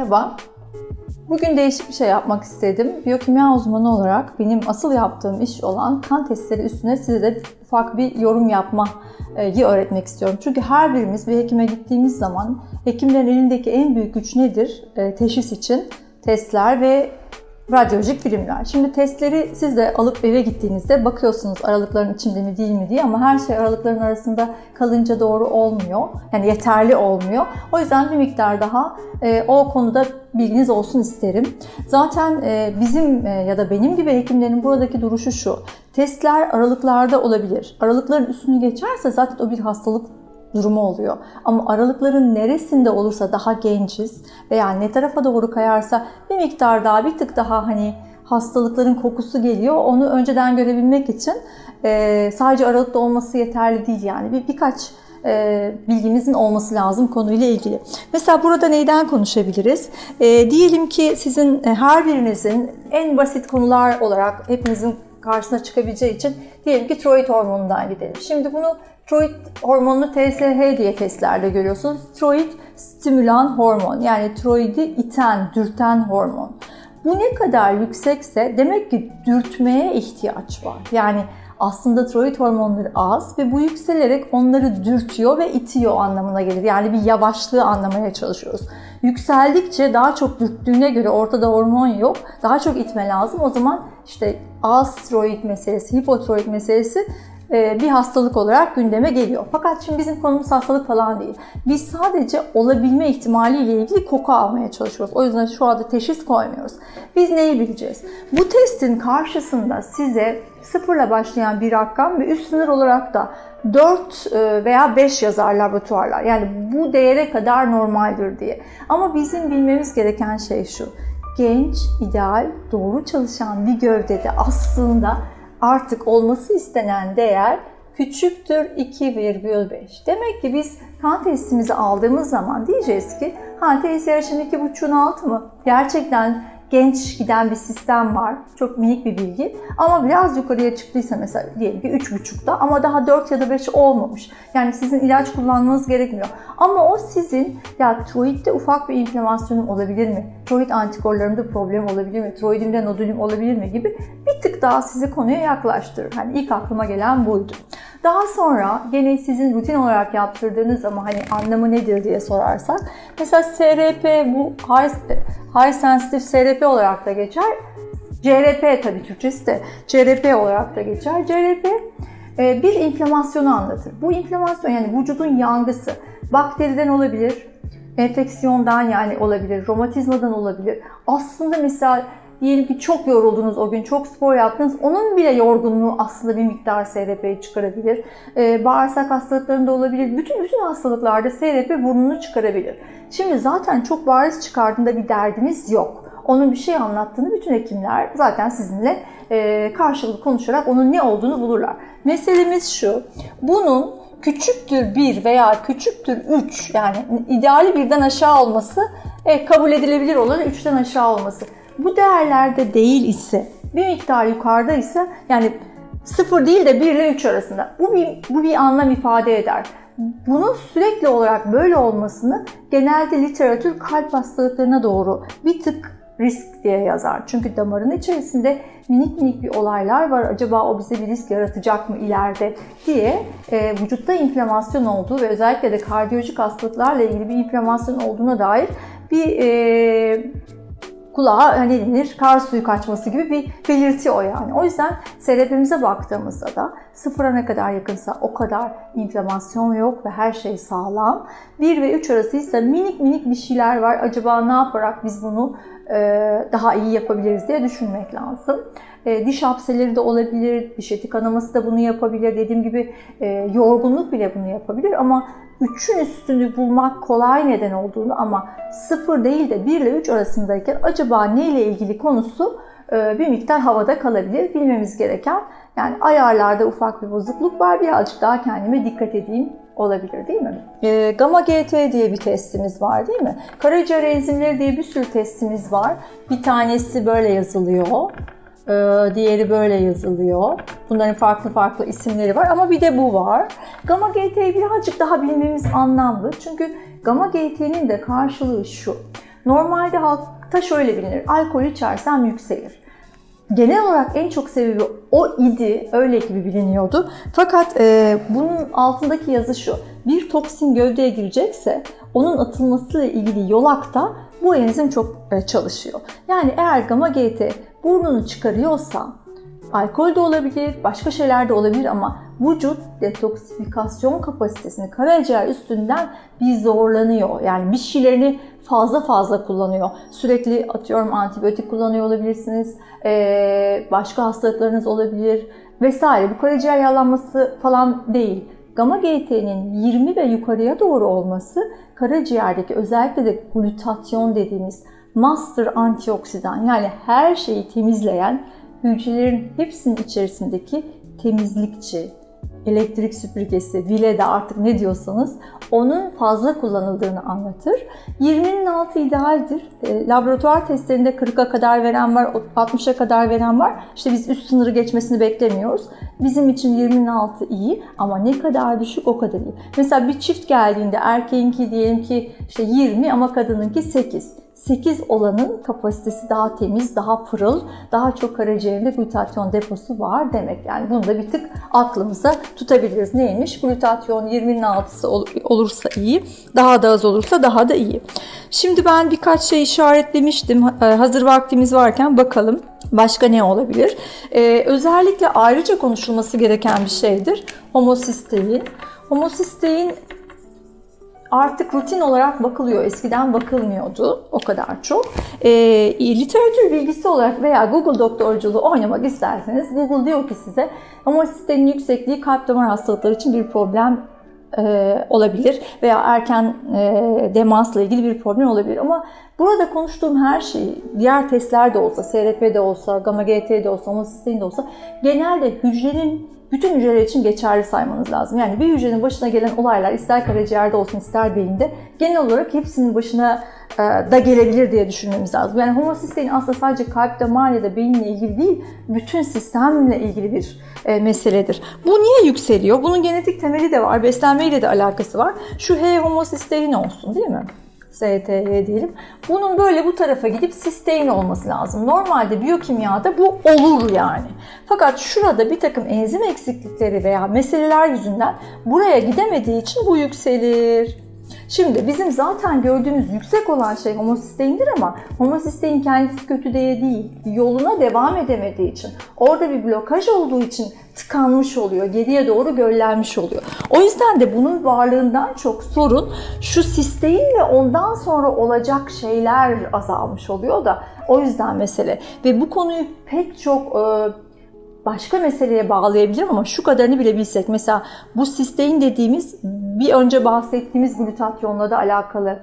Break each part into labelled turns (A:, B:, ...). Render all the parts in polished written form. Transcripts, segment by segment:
A: Merhaba. Bugün değişik bir şey yapmak istedim. Biyokimya uzmanı olarak benim asıl yaptığım iş olan kan testleri üstüne size de ufak bir yorum yapmayı öğretmek istiyorum. Çünkü her birimiz bir hekime gittiğimiz zaman hekimlerin elindeki en büyük güç nedir? Teşhis için testler ve radyolojik filmler. Şimdi testleri siz de alıp eve gittiğinizde bakıyorsunuz aralıkların içinde mi değil mi diye, ama her şey aralıkların arasında kalınca doğru olmuyor. Yani yeterli olmuyor. O yüzden bir miktar daha o konuda bilginiz olsun isterim. Zaten bizim ya da benim gibi hekimlerin buradaki duruşu şu: testler aralıklarda olabilir. Aralıkların üstünü geçerse zaten o bir hastalık durumu oluyor. Ama aralıkların neresinde olursa, daha genciz veya ne tarafa doğru kayarsa bir miktar daha, bir tık daha hastalıkların kokusu geliyor. Onu önceden görebilmek için sadece aralıkta olması yeterli değil yani. Birkaç bilgimizin olması lazım konuyla ilgili. Mesela burada neyden konuşabiliriz? Diyelim ki sizin her birinizin en basit konular olarak hepinizin karşısına çıkabileceği için diyelim ki tiroid hormonundan gidelim. Şimdi bunu tiroid hormonunu TSH diye testlerde görüyorsunuz. Tiroid stimülan hormon, yani tiroidi iten, dürten hormon. Bu ne kadar yüksekse demek ki dürtmeye ihtiyaç var. Yani aslında tiroid hormonları az ve bu yükselerek onları dürtüyor ve itiyor anlamına gelir. Yani bir yavaşlığı anlamaya çalışıyoruz. Yükseldikçe daha çok dürttüğüne göre ortada hormon yok, daha çok itme lazım. O zaman işte az tiroid meselesi, hipotiroid meselesi bir hastalık olarak gündeme geliyor. Fakat şimdi bizim konumuz hastalık falan değil. Biz sadece olabilme ihtimaliyle ilgili koku almaya çalışıyoruz. O yüzden şu anda teşhis koymuyoruz. Biz neyi bileceğiz? Bu testin karşısında size 0'la başlayan bir rakam ve üst sınır olarak da 4 veya 5 yazar laboratuvarlar. Yani bu değere kadar normaldir diye. Ama bizim bilmemiz gereken şey şu: genç, ideal, doğru çalışan bir gövdede aslında artık olması istenen değer küçüktür 2,5. Demek ki biz kan testimizi aldığımız zaman diyeceğiz ki TSH'in 2,5'un altı mı? Gerçekten genç giden bir sistem var. Çok minik bir bilgi. Ama biraz yukarıya çıktıysa mesela diyelim ki 3,5'da ama daha 4 ya da 5 olmamış. Yani sizin ilaç kullanmanız gerekmiyor. Ama o sizin tiroidde ufak bir inflamasyonum olabilir mi? Tiroid antikorlarımda problem olabilir mi? Tiroidimde nodülüm olabilir mi gibi bir tık daha sizi konuya yaklaştırır. Yani ilk aklıma gelen buydu. Daha sonra gene sizin rutin olarak yaptırdığınız ama anlamı nedir diye sorarsak, mesela SRP, bu High Sensitive SRP olarak da geçer. CRP tabii Türkçesi de CRP olarak da geçer. CRP bir inflamasyonu anlatır. Bu inflamasyon yani vücudun yangısı. Bakteriden olabilir, enfeksiyondan olabilir, romatizmadan olabilir. Aslında mesela diyelim ki çok yoruldunuz o gün, çok spor yaptınız. Onun bile yorgunluğu aslında bir miktar SRP'yi çıkarabilir. Bağırsak hastalıklarında olabilir. Bütün hastalıklarda SRP burnunu çıkarabilir. Şimdi zaten çok bariz çıkardığında bir derdiniz yok. Onun bir şey anlattığını bütün hekimler zaten sizinle karşılıklı konuşarak onun ne olduğunu bulurlar. Meselemiz şu: bunun küçüktür 1 veya küçüktür 3, yani ideali 1'den aşağı olması, kabul edilebilir olanı 3'ten aşağı olması. Bu değerlerde değil ise, bir miktar yukarıda ise, yani 0 değil de 1 ile 3 arasında, bu bir anlam ifade eder. Bunun sürekli olarak böyle olmasını genelde literatür kalp hastalıklarına doğru bir tık risk diye yazar. Çünkü damarın içerisinde minik bir olaylar var. Acaba o bize bir risk yaratacak mı ileride diye vücutta inflamasyon olduğu ve özellikle de kardiyolojik hastalıklarla ilgili bir inflamasyon olduğuna dair bir kulağa ne denir, kar suyu kaçması gibi bir belirti o yani. O yüzden SRP'mize baktığımızda da 0'a ne kadar yakınsa o kadar inflamasyon yok ve her şey sağlam. 1 ve 3 arasıysa minik bir şeyler var. Acaba ne yaparak biz bunu daha iyi yapabiliriz diye düşünmek lazım. Diş hapseleri de olabilir, diş eti kanaması da bunu yapabilir. Dediğim gibi yorgunluk bile bunu yapabilir ama 3'ün üstünü bulmak kolay neden olduğunu, ama 0 değil de 1 ile 3 arasındayken acaba neyle ilgili konusu bir miktar havada kalabilir. Bilmemiz gereken, yani ayarlarda ufak bir bozukluk var, birazcık daha kendime dikkat edeyim olabilir, değil mi? Gamma GT diye bir testimiz var, değil mi? Karaciğer enzimleri diye bir sürü testimiz var. Bir tanesi böyle yazılıyor. Diğeri böyle yazılıyor. Bunların farklı isimleri var ama bir de bu var. Gamma GT'yi birazcık daha bilmemiz anlamlı. Çünkü gamma GT'nin de karşılığı şu: Normalde halkta şöyle bilinir, alkol içersem yükselir. Genel olarak en çok sebebi o idi, öyle gibi biliniyordu. Fakat bunun altındaki yazı şu, bir toksin gövdeye girecekse onun atılmasıyla ilgili yolakta bu enzim çok çalışıyor. Yani eğer gamma GT burnunu çıkarıyorsa, alkol de olabilir, başka şeyler de olabilir ama vücut detoksifikasyon kapasitesini karaciğer üstünden bir zorlanıyor. Yani bir şeylerini fazla kullanıyor. Sürekli atıyorum antibiyotik kullanıyor olabilirsiniz, başka hastalıklarınız olabilir vesaire. Bu karaciğer yağlanması falan değil. Gamma GT'nin 20 ve yukarıya doğru olması karaciğerdeki özellikle de glutatyon dediğimiz master antioksidan, yani her şeyi temizleyen, hücrelerin hepsinin içerisindeki temizlikçi, elektrik süpürgesi, vilede artık ne diyorsanız onun fazla kullanıldığını anlatır. 20'nin altı idealdir. Laboratuvar testlerinde 40'a kadar veren var, 60'a kadar veren var. İşte biz üst sınırı geçmesini beklemiyoruz. Bizim için 20'nin altı iyi ama ne kadar düşük o kadar iyi. Mesela bir çift geldiğinde erkeğinki diyelim ki işte 20 ama kadınınki 8. 8 olanın kapasitesi daha temiz, daha pırıl, daha çok karaciğerinde glutatyon deposu var demek. Yani bunu da bir tık aklımıza tutabiliriz. Neymiş? Glutatyon 20'nin altısı olursa iyi, daha da az olursa daha da iyi. Şimdi ben birkaç şey işaretlemiştim. Hazır vaktimiz varken bakalım başka ne olabilir? Özellikle ayrıca konuşulması gereken bir şeydir. Homosistein. Homosistein artık rutin olarak bakılıyor. Eskiden bakılmıyordu o kadar çok. Literatür bilgisi olarak veya Google doktorculuğu oynamak isterseniz Google diyor ki size homosisteinin yüksekliği kalp damar hastalıkları için bir problem olabilir veya erken demansla ilgili bir problem olabilir. Ama burada konuştuğum her şey, diğer testler de olsa, SRP de olsa, gamma GT de olsa, homosistein de olsa genelde bütün hücreler için geçerli saymanız lazım. Yani bir hücrenin başına gelen olaylar ister karaciğerde olsun ister beyinde genel olarak hepsinin başına da gelebilir diye düşünmemiz lazım. Yani homosistein aslında sadece kalp, damar ya da beyinle ilgili değil, bütün sistemle ilgili bir meseledir. Bu niye yükseliyor? Bunun genetik temeli de var, beslenmeyle de alakası var. Şu H homosistein olsun değil mi? STY diyelim. Bunun böyle bu tarafa gidip sistein olması lazım. Normalde biyokimyada bu olur yani. Fakat şurada bir takım enzim eksiklikleri veya meseleler yüzünden buraya gidemediği için bu yükselir. Şimdi bizim zaten gördüğümüz yüksek olan şey homosisteindir ama homosistein kendisi kötü diye değil, yoluna devam edemediği için, orada bir blokaj olduğu için tıkanmış oluyor, geriye doğru göllenmiş oluyor. O yüzden de bunun varlığından çok sorun şu sistein ve ondan sonra olacak şeyler azalmış oluyor da o yüzden mesele. Ve bu konuyu pek çok başka meseleye bağlayabilirim ama şu kadarını bile bilsek. Mesela bu sistein dediğimiz bir önce bahsettiğimiz glutatyonla da alakalı.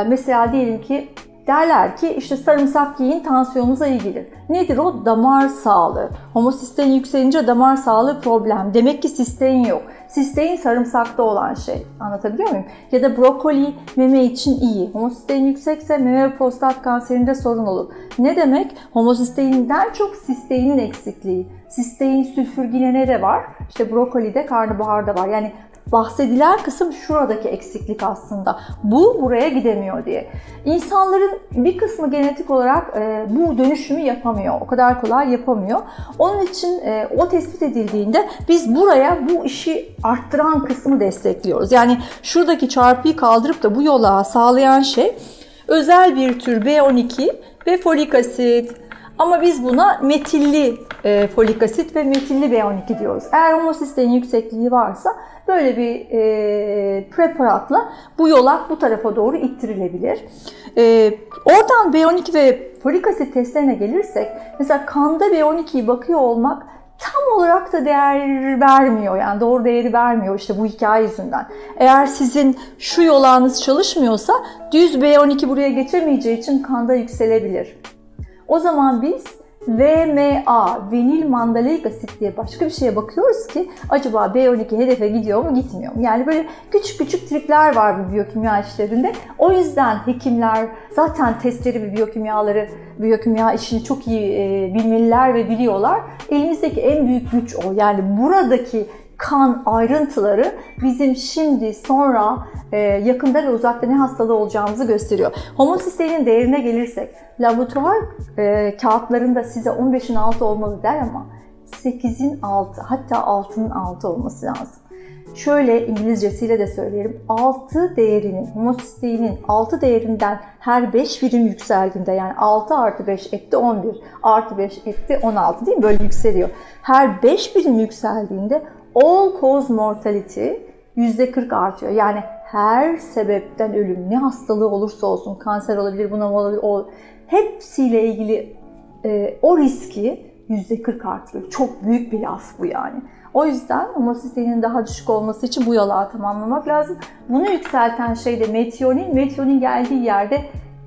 A: Mesela diyelim ki derler ki işte sarımsak yiyin tansiyonunuza iyi gelir. Nedir o? Damar sağlığı. Homosistein yükselince damar sağlığı problem. Demek ki sistein yok. Sistein sarımsakta olan şey. Anlatabiliyor muyum? Ya da brokoli meme için iyi. Homosistein yüksekse meme ve prostat kanserinde sorun olur. Ne demek? Homosisteinden çok sisteinin eksikliği. Sistein sülfürginene de var. İşte brokolide, karnabaharda var. Yani bahsedilen kısım şuradaki eksiklik aslında. Bu buraya gidemiyor diye. İnsanların bir kısmı genetik olarak bu dönüşümü yapamıyor. O kadar kolay yapamıyor. Onun için o tespit edildiğinde biz buraya bu işi arttıran kısmı destekliyoruz. Yani şuradaki çarpıyı kaldırıp da bu yola sağlayan şey özel bir tür B12 ve folik asit. Ama biz buna metilli folik asit ve metilli B12 diyoruz. Eğer homosistein yüksekliği varsa böyle bir preparatla bu yolak bu tarafa doğru ittirilebilir. Oradan B12 ve folik asit testlerine gelirsek, mesela kanda B12'yi bakıyor olmak tam olarak da değer vermiyor. Yani doğru değeri vermiyor işte bu hikaye yüzünden. Eğer sizin şu yolağınız çalışmıyorsa düz B12 buraya geçemeyeceği için kanda yükselebilir. O zaman biz VMA, vinil mandaloik asit diye başka bir şeye bakıyoruz ki acaba B12 hedefe gidiyor mu gitmiyor mu? Yani böyle küçük küçük trikler var bu biyokimya işlerinde. O yüzden hekimler zaten testleri ve biyokimya işini çok iyi bilmeliler ve biliyorlar. Elimizdeki en büyük güç o. Yani buradaki kan ayrıntıları bizim şimdi, sonra, yakında ve uzakta ne hastalığı olacağımızı gösteriyor. Homosisteinin değerine gelirsek, laboratuvar kağıtlarında size 15'in altı olmalı der ama 8'in altı, hatta 6'nın altı olması lazım. Şöyle İngilizcesiyle de söyleyelim. 6 değerinin, homosisteinin 6 değerinden her 5 birim yükseldiğinde, yani 6 artı 5 etti 11, artı 5 etti 16 değil mi? Böyle yükseliyor. Her 5 birim yükseldiğinde all cause mortality %40 artıyor. Yani her sebepten ölüm, ne hastalığı olursa olsun, kanser olabilir, bunama olabilir, hepsiyle ilgili o riski %40 artırıyor. Çok büyük bir laf bu yani. O yüzden homosisteinin daha düşük olması için bu yolu tamamlamak lazım. Bunu yükselten şey de metionin. Metionin geldiği yerde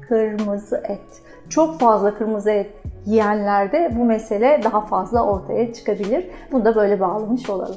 A: kırmızı et. Çok fazla kırmızı et yiyenlerde bu mesele daha fazla ortaya çıkabilir. Bunu da böyle bağlamış olalım.